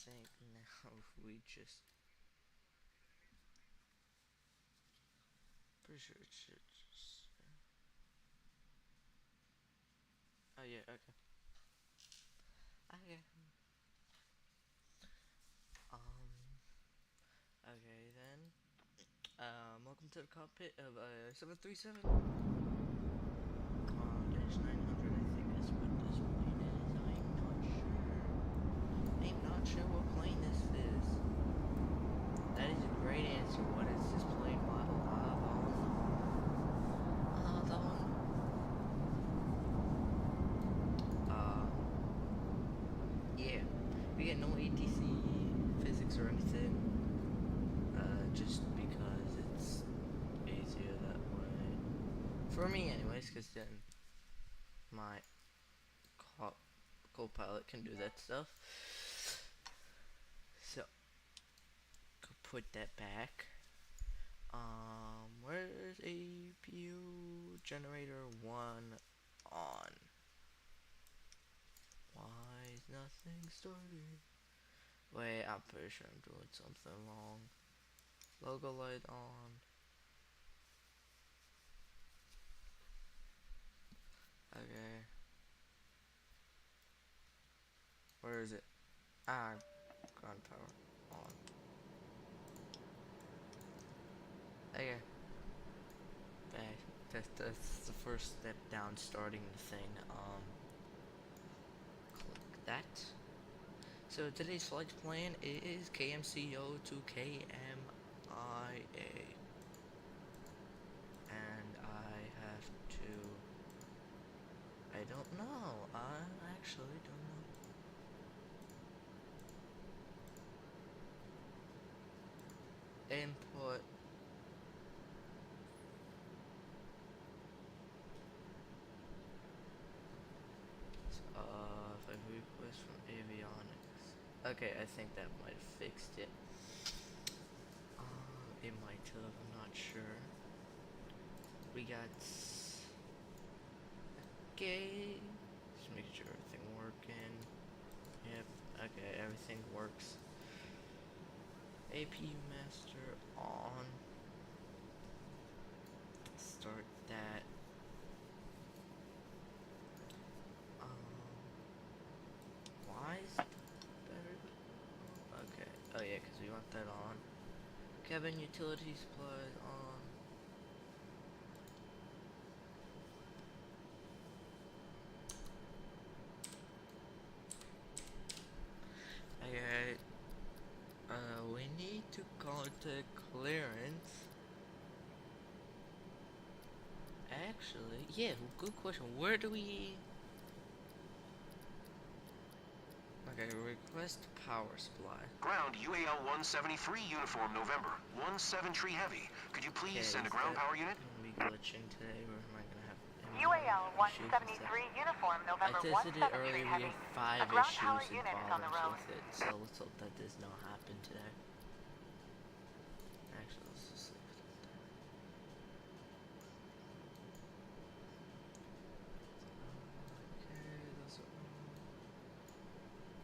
think now we just pretty sure it should just oh yeah, okay. Okay. Um okay then. Welcome to the cockpit of 737. Dash 900 I think is what this plane is. I'm not sure what plane this is. That is a great answer. What is this plane model? The one. Yeah. We get no ATC physics or anything. Just because it's easier that way. For me anyways, because then my co-pilot can do that stuff. So, go put that back. Where's APU generator 1 on? Why is nothing starting? Wait, I'm pretty sure I'm doing something wrong. Logo light on. Okay. Where is it? Ground power on. Okay. That's the first step down starting the thing. Click that. So today's flight plan is KMCO to KMIA. And I have to... I don't know. I actually don't know. Input. If I request from avionics. Okay, I think that might have fixed it. It might have, I'm not sure. We got... Okay. Just making sure everything working. Yep, okay, everything works. APU master on. Start that. Why is that better? Okay, oh yeah, because we want that on. Cabin utility supplies on. Okay, we need to contact clearance. Actually, yeah, good question. Where do we... Okay, request power supply. Ground UAL 173 uniform November. 17 heavy. Could you please send a ground power unit? Gonna be glitching today, or am I gonna have any UAL issues with 173 uniform November I tested it earlier, 173 we heavy. had 5 A ground power issues and unit is on the problems road. with it, so let's hope that does not happen today. Actually, let's just leave it at that. Okay, those are on.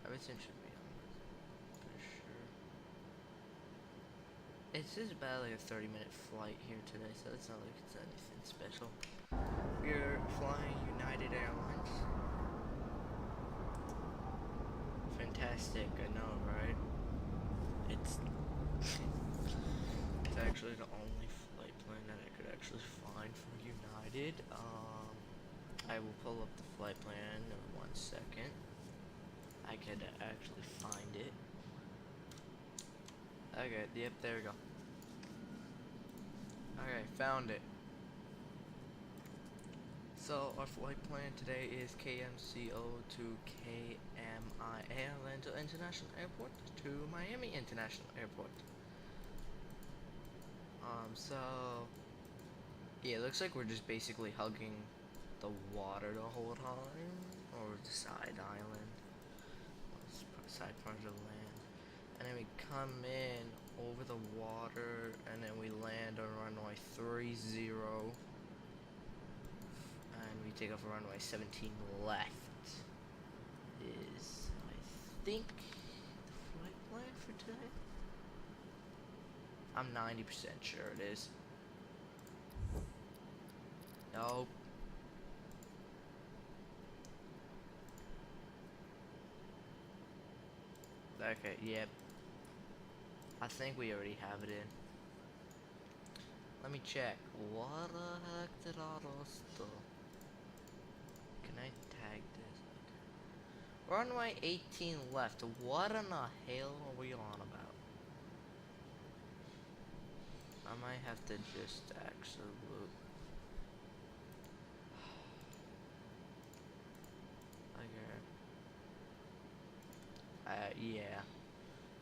Everything should be on, pretty sure. It's just about like a 30-minute flight here today, so it's not like it's anything special. We're flying United Airlines. Fantastic, I know, right? It's it's actually the only flight plan that I could actually find for United. I will pull up the flight plan in 1 second. I could actually find it. Okay, yep, there we go. Okay, found it. So our flight plan today is KMCO to KMIA, Atlanta International Airport to Miami International Airport. So yeah, it looks like we're just basically hugging the water the whole time, or the side island, side part of the land, and then we come in over the water, and then we land on runway 30. And we take off runway 17 left is think the flight plan for today. I'm 90% sure it is. Nope. Okay, yep. I think we already have it in. Let me check. What the heck did all those do? Can I tag this? Runway 18 left. What in the hell are we on about? I might have to just absolute. Okay. Yeah.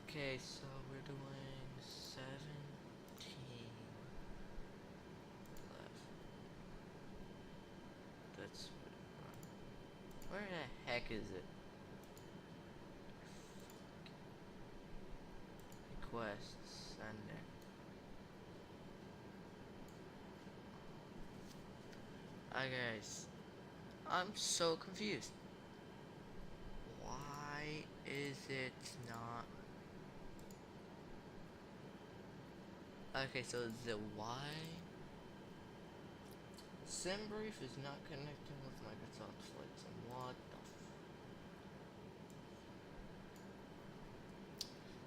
Okay, so we're doing 17 left. That's where the heck is it? Request sending. Hi guys, I'm so confused. Why is it not? Okay, so the why? SimBrief is not connecting with Microsoft Flight Sim. What the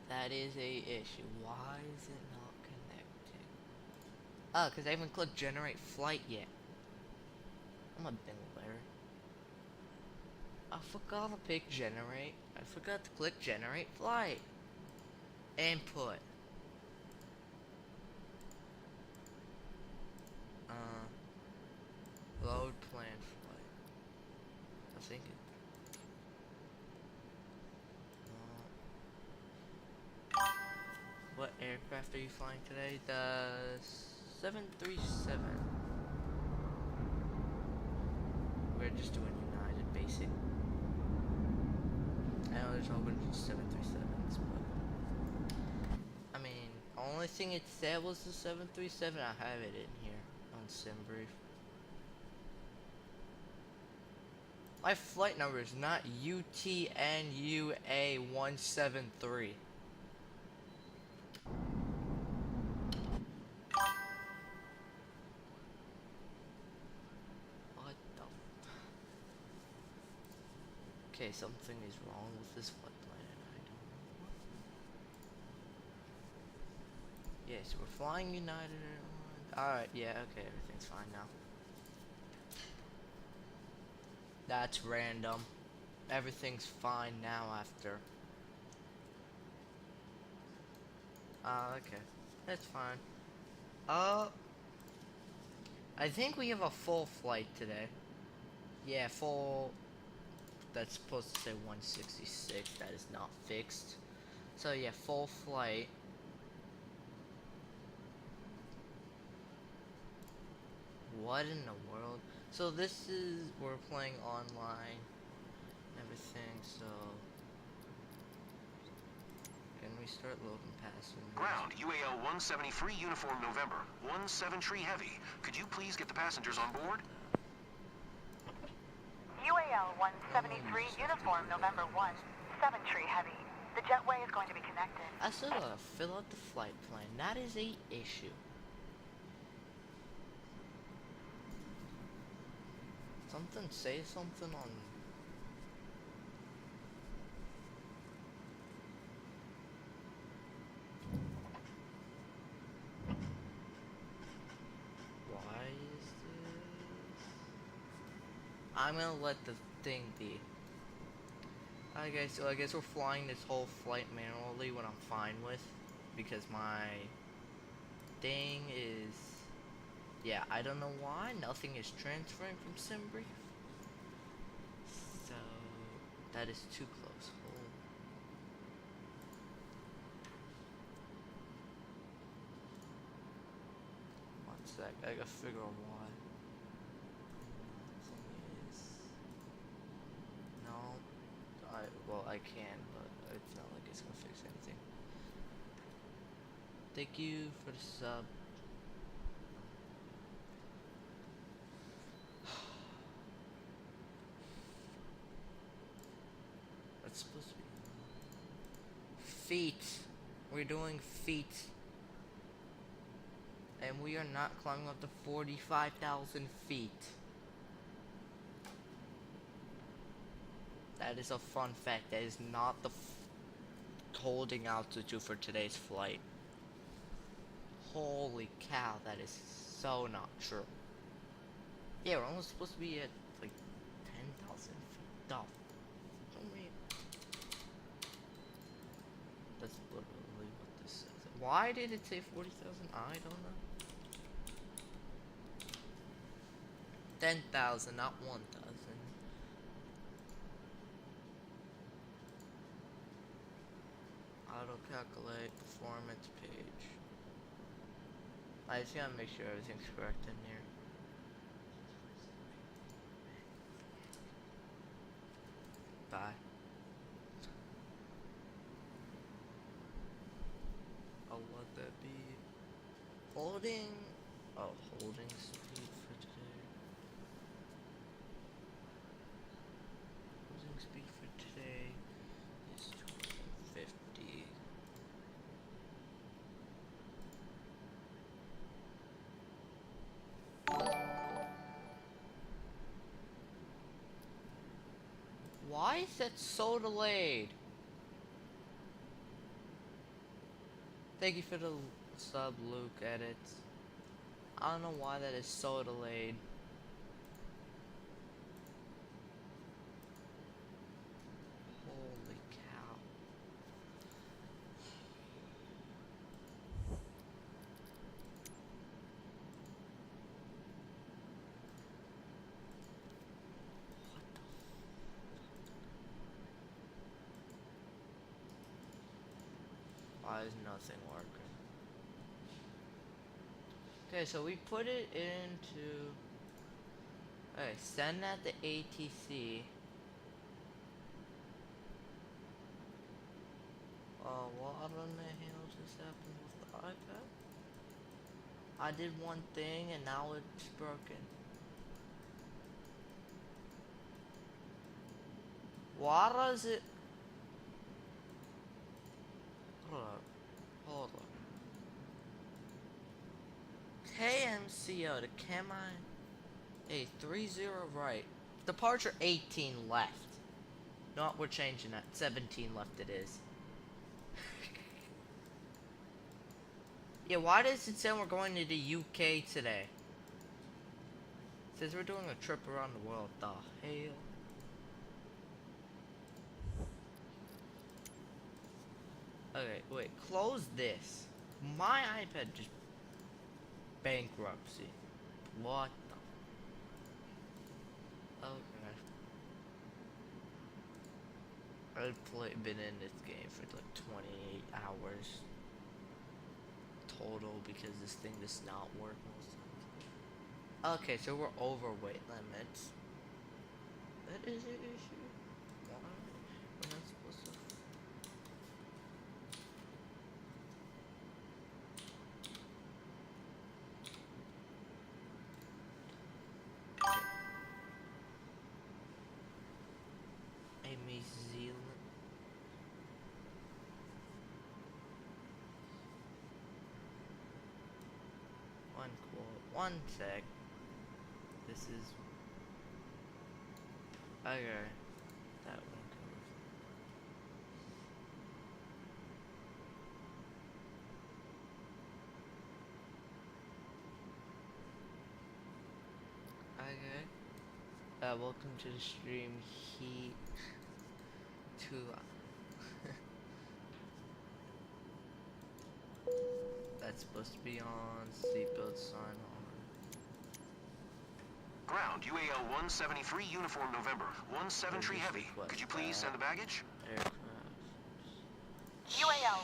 That is a issue. Why is it not connecting? Oh, because I haven't clicked generate flight yet. I'm a dingleberry. I forgot to pick generate. I forgot to click generate flight. Input. Load plan flight. I think it. What aircraft are you flying today? The 737. We're just doing United basic. I know there's a whole bunch of 737s, but I mean, only thing it said was the 737. I have it in here on SimBrief. My flight number is not UTNUA173. What the? Okay, something is wrong with this flight plan. I don't know. Yes, we're flying United Airlines. Alright, yeah, okay, everything's fine now. That's random. Everything's fine now after. Okay. That's fine. I think we have a full flight today. Yeah, full. That's supposed to say 166. That is not fixed. So yeah, full flight. What in the world? So this is, we're playing online. Everything, so. Can we start loading passengers? Ground, UAL 173 Uniform November, 17 Tree Heavy. Could you please get the passengers on board? UAL 173 Uniform November 17 Tree Heavy. The jetway is going to be connected. I still gotta fill out the flight plan. That is a issue. Something, say something on. Why is this? I'm gonna let the thing be. Okay, so I guess we're flying this whole flight manually, what I'm fine with, because my thing is, yeah, I don't know why nothing is transferring from SimBrief. So that is too close. Hold. One sec, I gotta figure out why. Thing is, no, well I can, but it's not like it's gonna fix anything. Thank you for the sub. That's supposed to be. feet. We're doing feet. And we are not climbing up to 45,000 feet. That is a fun fact. That is not the holding altitude for today's flight. Holy cow, that is so not true. Yeah, we're only supposed to be at like 10,000 feet. No. That's literally what this says. Why did it say 40,000? I don't know. 10,000, not 1,000. Auto calculate performance page. I just gotta make sure everything's correct in here. Bye. Oh, what that be? Holding. Oh, holding speed for today. Holding speed for today is 250. Why is that so delayed? Thank you for the sub, Luke Edits. I don't know why that is so delayed. Holy cow. Why is nothing working? Okay, so we put it into... Okay, send that to ATC. What in the hell just happened with the iPad? I did one thing and now it's broken. What is it? Hold up. Hold up. KMCO to Kemi A30 right. Departure 18 left. No, we're changing that. 17 left it is. Yeah, why does it say we're going to the UK today? It says we're doing a trip around the world. The hell? Okay, wait. Close this. My iPad just bankruptcy. What the? Okay. I've been in this game for like 28 hours total because this thing does not work most of the time. Okay, so we're over weight limits. That is an issue. Why? We're not supposed to. New Zealand. One sec. This is okay. That one goes. Okay. Welcome to the stream. Heat 2. That's supposed to be on. Seatbelt sign on. Ground, UAL 173, uniform November, 17 heavy. Could you please send the baggage? Aircraft. UAL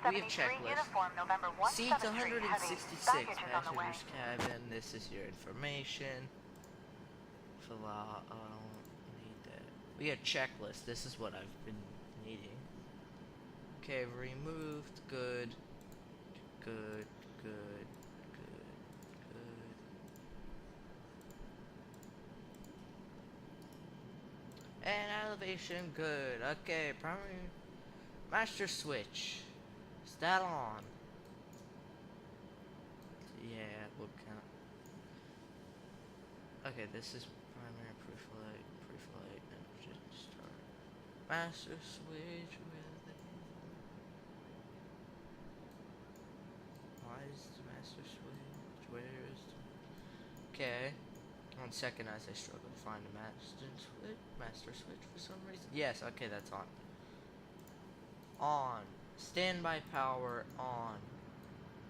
We have 173, checklist. uniform November Seats 173 heavy. 166. Baggage is on the way. Passenger's cabin. This is your information. Fill out. I don't need that. We have checklist. This is what I've been needing. Okay, removed. Good. Good. Good. Good. Good. And elevation. Good. Okay, primary. Master switch. Is that on? Yeah, what kind of... Okay, this is primary pre-flight, engine start. Master switch with it. Why is the master switch? Where is the... Okay. On second eyes, I struggle to find a master switch for some reason. Yes, okay, that's on. On. Standby power on.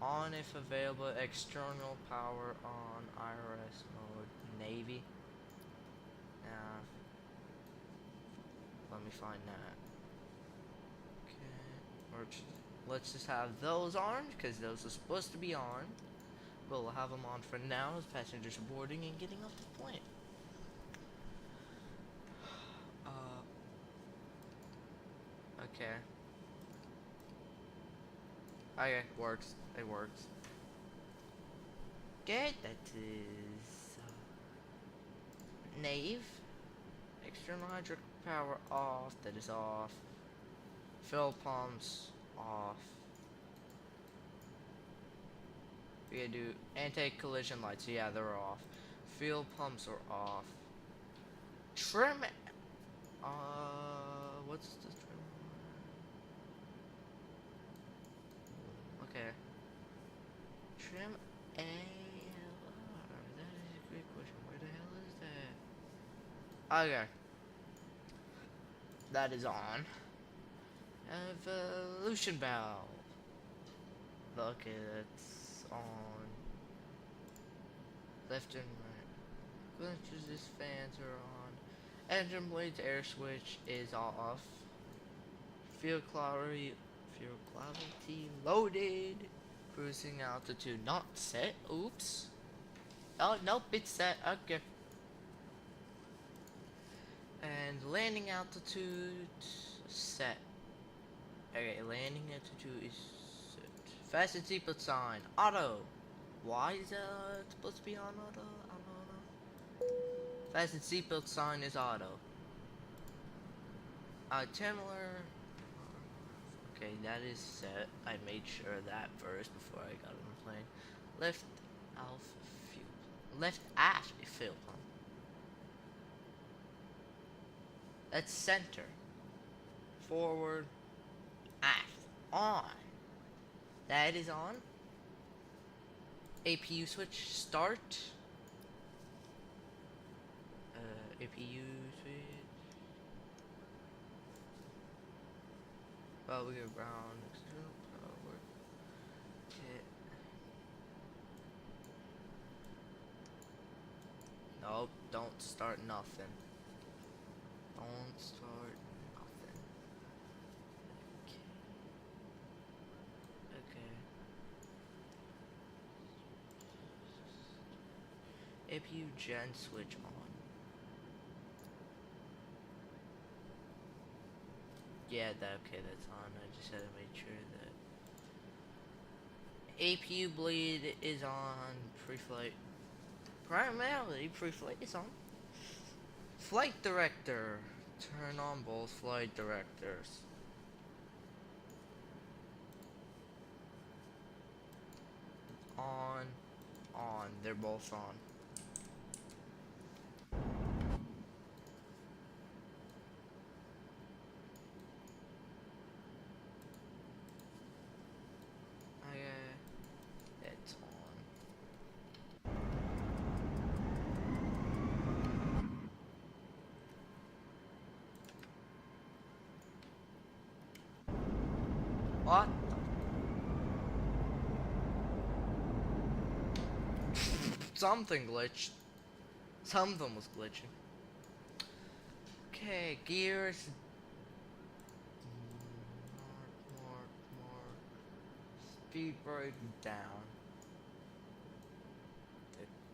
On if available. External power on. IRS mode. Navy. Let me find that. Okay. Or let's just have those on, because those are supposed to be on. We'll have them on for now as passengers are boarding and getting off the plane. Okay. Okay, works. It works. Okay, that is Nave. External hydraulic power off. That is off. Fuel pumps off. We gotta do anti-collision lights. Yeah, they're off. Fuel pumps are off. Trim. What's the trim? Okay. Trim ALR. That is a great question. Where the hell is that? Okay. That is on. Evolution valve. Okay, that's on. Left and right. Ventures, fans are on. Engine blades air switch is off. Fuel quality loaded. Cruising altitude not set. Oops. Oh nope, it's set. Okay. And landing altitude set. Okay, landing altitude is set. Fasten seatbelt sign auto. Why is that supposed to be on auto? I don't know. Fasten seatbelt sign is auto. Timler. Okay, that is set. I made sure of that first before I got on the plane. Left aft fuel pump. That's center. Forward. Aft. On. That is on. APU switch start. APU switch. Well, we go ground. External power. Okay. Nope, don't start nothing. Don't start nothing. Okay. APU gen switch on. Yeah, okay, that's on. I just had to make sure that APU bleed is on. Pre-flight. Primarily, pre-flight is on. Flight director. Turn on both flight directors. On. They're both on. It's on. What? Something glitched. Something was glitching. Okay, gears. Mark. Speed brake down.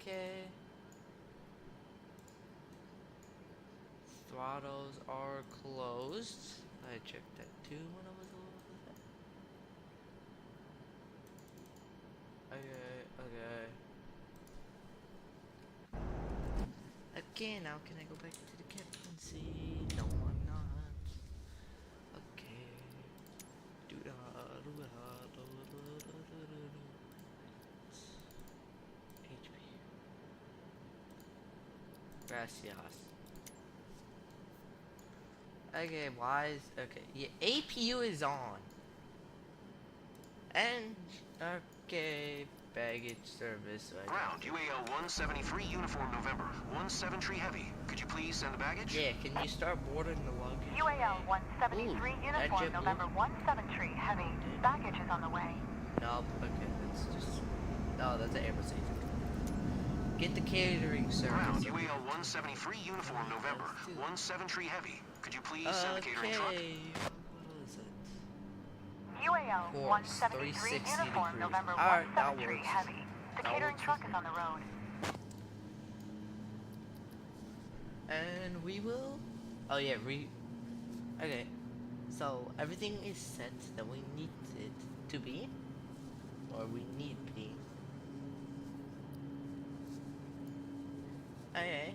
Okay. Throttles are closed. I checked that too when I was over there. Okay. Okay, now can I go back to the captaincy? No, I'm not. Okay. HP. Gracias. Okay, why is okay? Yeah, APU is on. And okay, baggage service. I Ground, don't UAL 173, uniform November, 17 tree heavy. Could you please send the baggage? Yeah, can you start boarding the luggage? UAL 173, Ooh, uniform that November 17 tree heavy. Baggage is on the way. Nope. Okay, that's just. No, that's an Airbus agent. Get the catering service. Ground, UAL 173, uniform November, 17 tree heavy. Could you please send the catering truck? Okay. What is it? UAL Course, 173, 360 uniform degrees. November Alright, that 17 tree works. heavy. The That catering works truck with is me. on the road. And we will. Oh yeah, Okay. So everything is set that we need it to be, or we need be. Okay.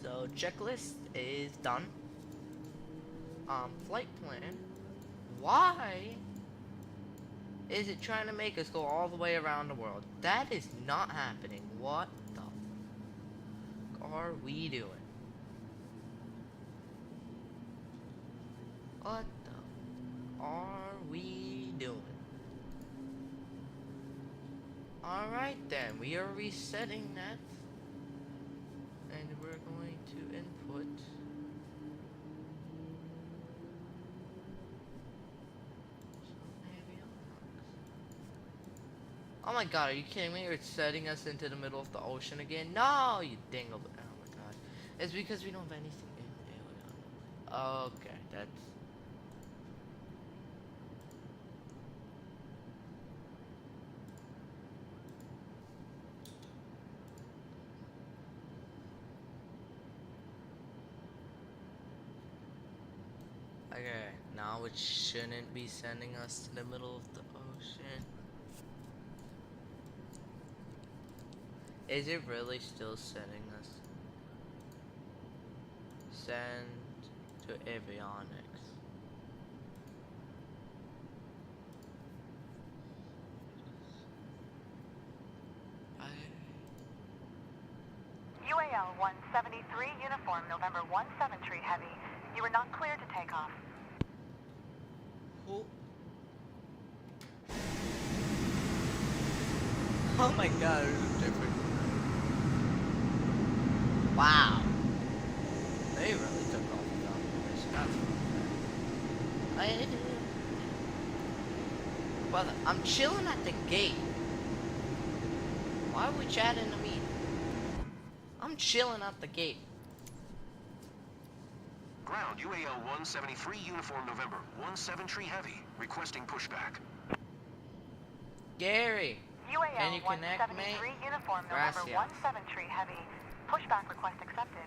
So checklist is done. Flight plan. Why is it trying to make us go all the way around the world? That is not happening. What the fuck are we doing? What the are we doing? Alright then, we are resetting that. And we're going to input some avionics. Oh my god, are you kidding me? It's setting us into the middle of the ocean again? No, you dingle. Oh my god. It's because we don't have anything in avionics. Okay, that's... Okay, now it shouldn't be sending us to the middle of the ocean. Is it really still sending us? Send to avionics. UAL 173, uniform November 17 tree heavy. You are not cleared to take off. Oh my god, it's different. Wow. They really took off without permission. That's I Brother, I'm chilling at the gate. Why are we chatting to me? I'm chilling at the gate. Ground, UAL 173, uniform November, 17 tree heavy. Requesting pushback. Gary, UAL can you connect 173, me? uniform November Gracias. 17 tree heavy. Pushback request accepted.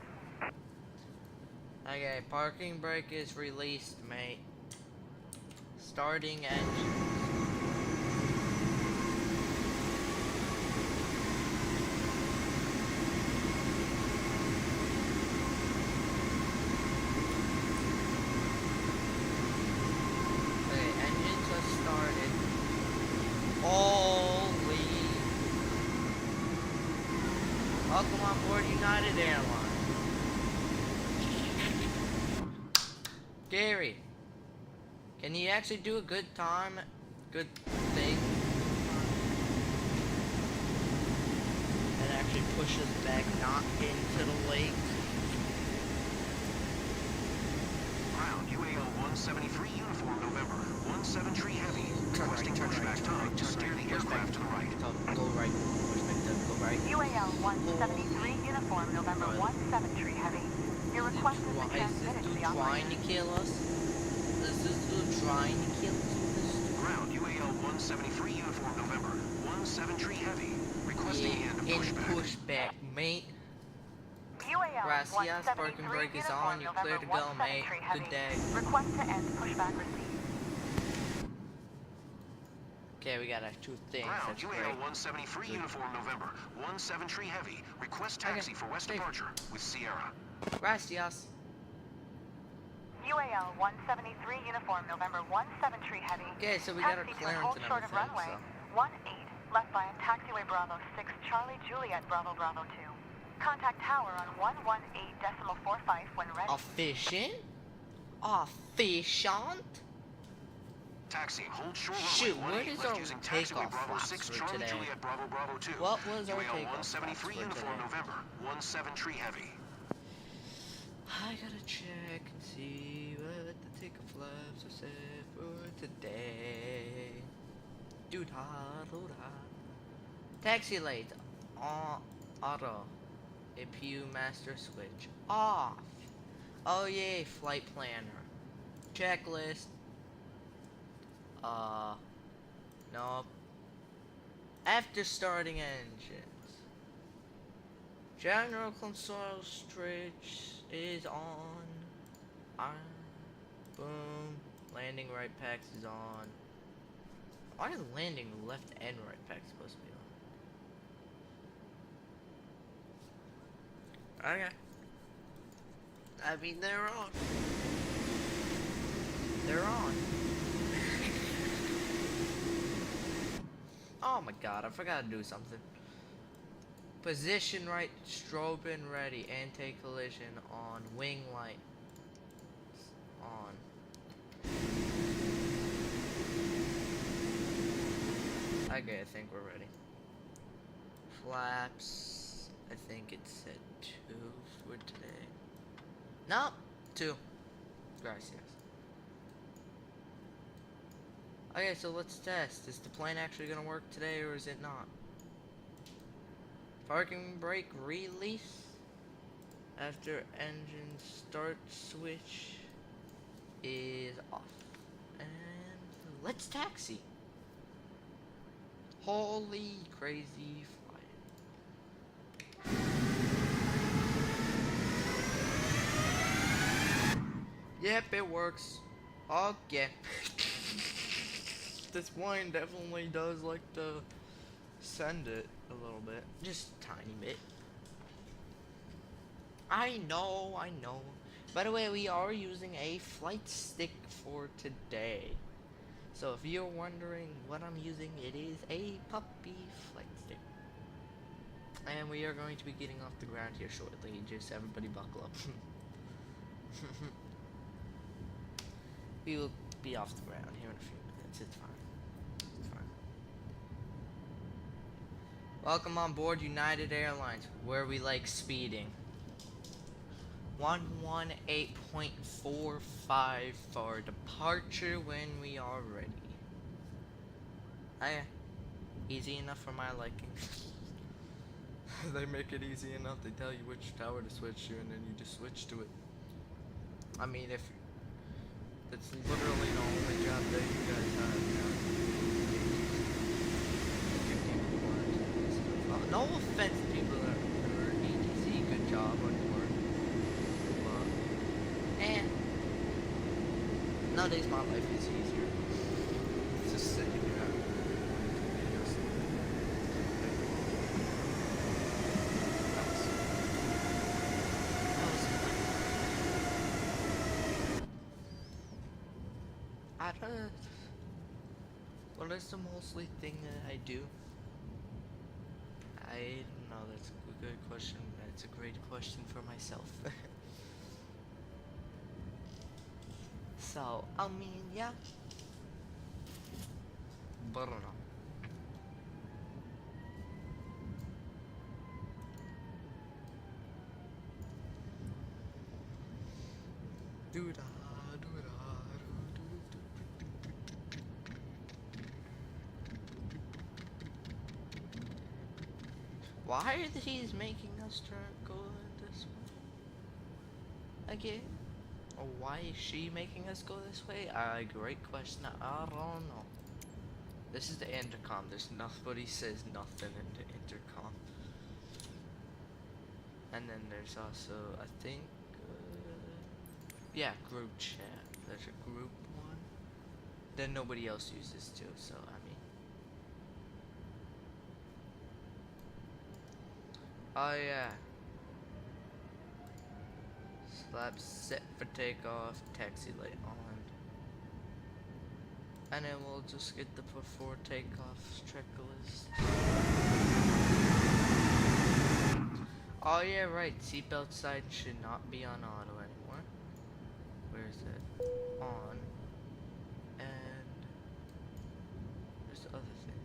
Okay, parking brake is released, mate. Starting engine. Okay, engines are started. Holy. Welcome on board United Airlines. Gary, can you actually do a good thing? And actually push us back, not into the lake? Ground, UAL 173, uniform November, 17 tree heavy. Turn right, Requesting turn right, pushback turn right, time to turn steer right. the Push back aircraft to the right. Go right. Push back to go right. UAL 173, uniform November 17 tree heavy. Your request has been Is transmitted to this the dude trying to operator. kill us? Is this dude trying to kill us? Ground, UAL 173, uniform November, 17 tree heavy. Requesting end In pushback. pushback, mate. UAL Gracias, parking 173, brake is uniform on. You're clear November to go, 17 mate. tree Good heavy. day. Request to end pushback received. Okay, we got our two things. Ground, That's UAL great. 173, uniform November, 17 tree heavy. Request taxi for west Okay. departure with Sierra. Gracias. UAL 173 uniform November 17 Tree Heavy. Okay, so we got our Taxi to clearance hold and short of everything, runway so. 18 left by taxiway Bravo 6 Charlie Juliet Bravo Bravo 2. Contact tower on 118.45 when ready. Efficient? Efficient? Taxiing, hold short Shoot, runway what is 18 our left using taxiway takeoff Bravo flaps 6 for Charlie today? Juliet Bravo Bravo 2. What was our UAL takeoff flaps 173 for uniform today? November 17 Tree Heavy. I gotta check and see what the takeoff flaps are set for today. Doo-da-doo-da. Taxi lights. Auto. APU master switch. Off. Oh yay, flight planner. Checklist. Nope. After starting engines. General console switch is on. Boom. Landing right packs is on. Why is landing left and right packs supposed to be on? Okay. I mean, they're on. They're on. Oh my god, I forgot to do something. Position right, strobe in ready, anti-collision on, wing light on. Okay, I think we're ready. Flaps, I think it said 2 for today. No, 2. Gracias. Okay, so let's test. Is the plane actually gonna work today or is it not? Parking brake release after engine start switch is off. And let's taxi. Holy crazy flying. Yep, it works. Okay. This plane definitely does like to send it a little bit. Just a tiny bit. I know. By the way, we are using a flight stick for today. So if you're wondering what I'm using, it is a puppy flight stick. And we are going to be getting off the ground here shortly. Just everybody buckle up. We will be off the ground here in a few minutes. It's fine. It's fine. Welcome on board United Airlines, where we like speeding. 118.45 for departure when we are ready. Easy enough for my liking. They make it easy enough. They tell you which tower to switch to, and then you just switch to it. I mean, if it's literally the only job that you guys have. No offense to people that are ATC, good job on your work. And nowadays my life is easier. It's just sitting here. What is the mostly thing that I do? I don't know, that's a good question. That's a great question for myself. So, I mean, yeah. But I don't know. Do-da, do-da. Why are these making us go this way? Again? Or why is she making us go this way? Great question. I don't know. This is the intercom. There's nobody says nothing in the intercom. And then there's also, I think, yeah, group chat. There's a group one. Then nobody else uses too, so I mean. Oh yeah. flaps set for takeoff, taxi light on. And then we'll just get the before takeoff checklist. Oh yeah, right, seatbelt sign should not be on auto anymore. Where is it? On. And there's the other thing.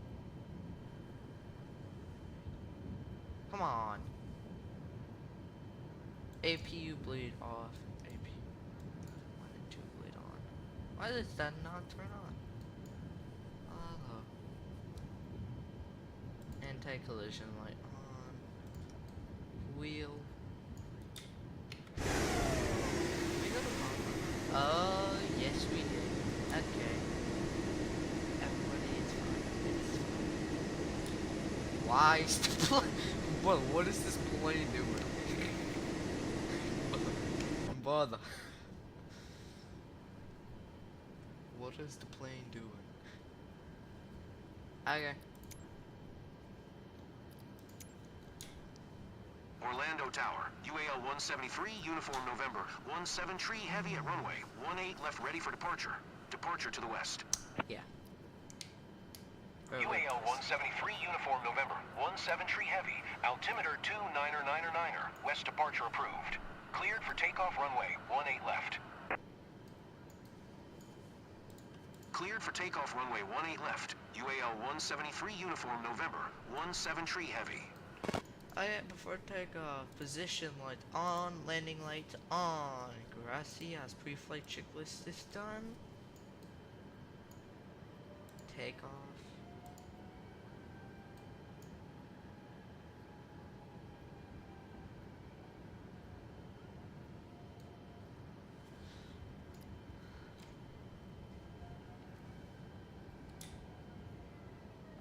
Come on. APU bleed off. APU 1 and 2 bleed on. Why does that not turn on? Oh. Anti-collision light on. Wheel. We got a problem. Oh, yes we did. Okay. Everybody, it's fine. It's fine. Why is the plane? Bro, what is this plane doing? Bother. What is the plane doing? Okay. Orlando Tower, UAL 173, uniform November, 17 tree heavy at runway, 18 left ready for departure. Departure to the west. Yeah. UAL 173, uniform November, 17 tree heavy, altimeter 29er, west departure approved. Cleared for takeoff runway, 18 left. Cleared for takeoff runway, 18 left. UAL 173, uniform November, 17 tree heavy. Oh yeah, before takeoff, position lights on, landing lights on. Gracias, pre-flight checklist is done. Takeoff.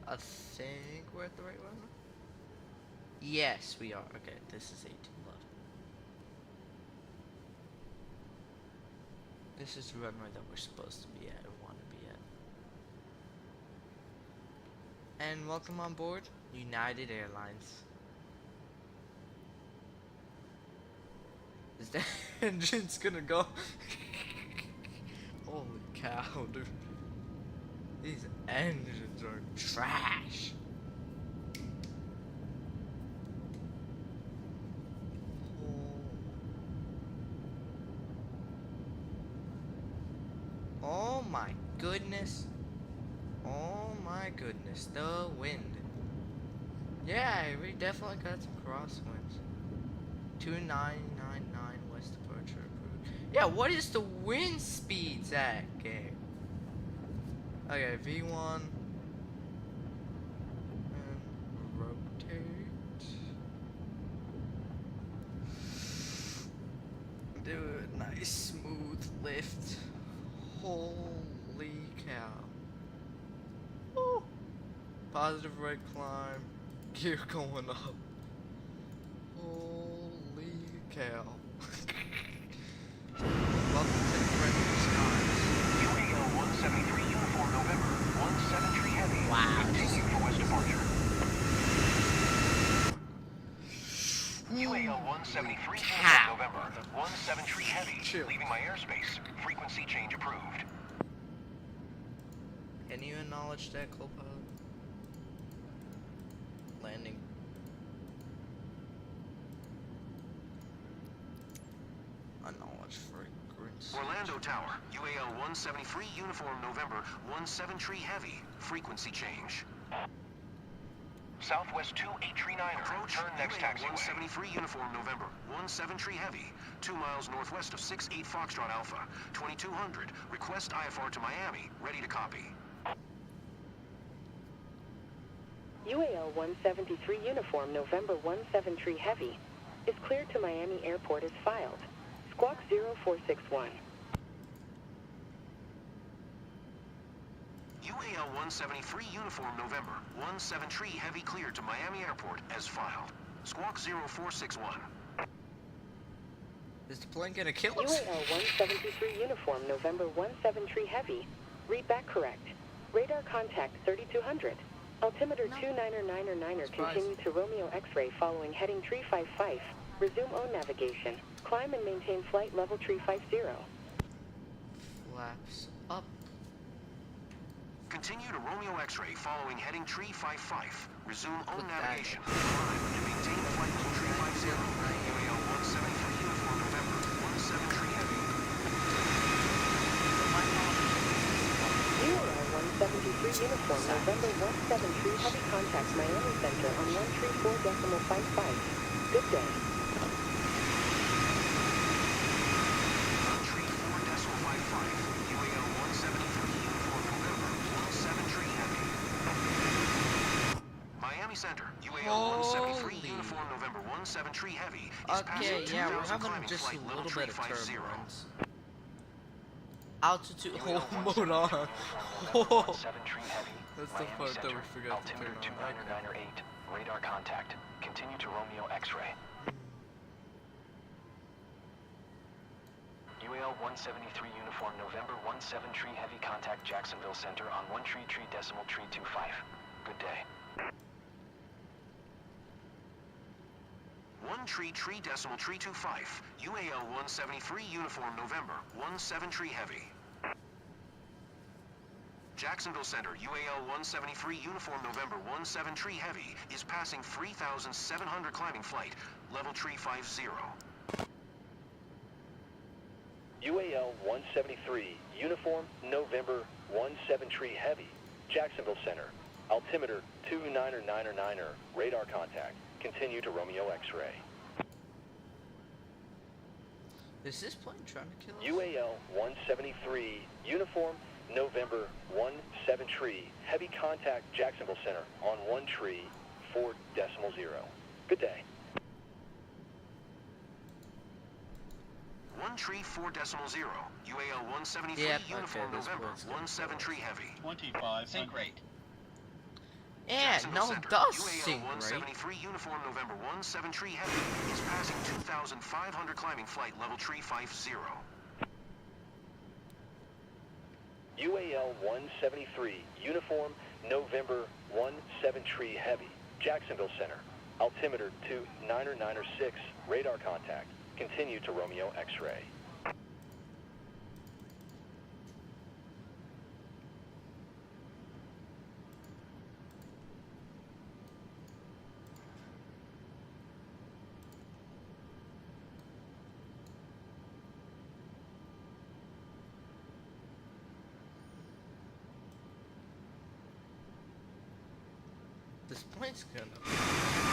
I think we're at the right one. Yes, we are. Okay, this is 18 left. This is the runway that we're supposed to be at or want to be at. And welcome on board United Airlines. Is that engine's gonna go? Holy cow, dude. These engines are trash. Oh my goodness. Oh my goodness. The wind. Yeah, we definitely got some crosswinds. 2999 west departure approved. Yeah, what is the wind speeds at, game? Okay, V1. And rotate. Do a nice smooth lift. Holy cow. Woo. Positive right climb. Gear going up. Holy cow. Welcome to the friendly skies. UAL 173, uniform November, 17 tree heavy. Wow. Continue for west departure. UAL 173, uniform November, 17 tree heavy. Chill. Leaving my airspace. Frequency change approved. Can you acknowledge that, co-pilot? Landing. Acknowledge frequency. Orlando Tower, UAL 173, uniform November, 17 tree heavy. Frequency change. Southwest 283-9er. Approach. Turn next taxiway. 173 uniform November. 17 tree heavy. 2 miles northwest of 68 Foxtrot Alpha. 2200. Request IFR to Miami. Ready to copy. UAL 173 uniform November 17 tree heavy is cleared to Miami Airport as filed. Squawk 0461. UAL 173 uniform November. 17 tree heavy cleared to Miami Airport as filed. Squawk 0461. Is the plane gonna kill us? UAL 173 uniform November 17 tree heavy. Read back correct. Radar contact 3200. Altimeter 29er continue to Romeo X-ray following heading 355. Resume O navigation. Climb and maintain flight level tree 50. Flaps up. Continue to Romeo X-ray following heading tree 55. Resume O Put that navigation. Climb and maintain flight level tree 50. UAL 173 uniform November. 17 tree heavy. UAL 173 uniform November 17 heavy contact Miami Center on 134.55. Good day. 134.55. UAL 173 uniform November. 17 tree heavy. Miami Center. UAL 173 Holy. uniform November. 17 tree heavy is passing Okay, yeah, we're 2000 having climbing just flight a level little tree bit of 50. turbulence. Altitude, UAL hold on. 17 tree heavy. That's the Miami part that we Center. forgot to turn Altimeter on. 2998. Radar contact. Continue to Romeo X-ray. UAL 173 uniform November 17 tree heavy contact Jacksonville Center on 1 tree decimal tree 25. Good day. 1 tree decimal tree 25. UAL 173 uniform November 17 tree heavy. Jacksonville Center, UAL 173 uniform November 17 tree heavy is passing 3,700 climbing flight, level tree 50. UAL 173 uniform November 17 tree heavy, Jacksonville Center, altimeter 2999er, radar contact. Continue to Romeo X-ray. Is this plane trying to kill us? UAL 173 uniform November 17 tree heavy contact Jacksonville Center on 1 tree 4.0. Good day. 1 tree 4.0. UAL 173 Yep, uniform okay, this November boat's gonna 17 kill tree us. heavy. 25 sync rate. Yeah, Jacksonville no, Center, does UAL sing, right? 173 uniform November 17 tree heavy is passing 2,500 climbing flight level tree 50. UAL 173 uniform November 17 tree heavy, Jacksonville Center, altimeter 2996, radar contact. Continue to Romeo X-ray. This plane's gonna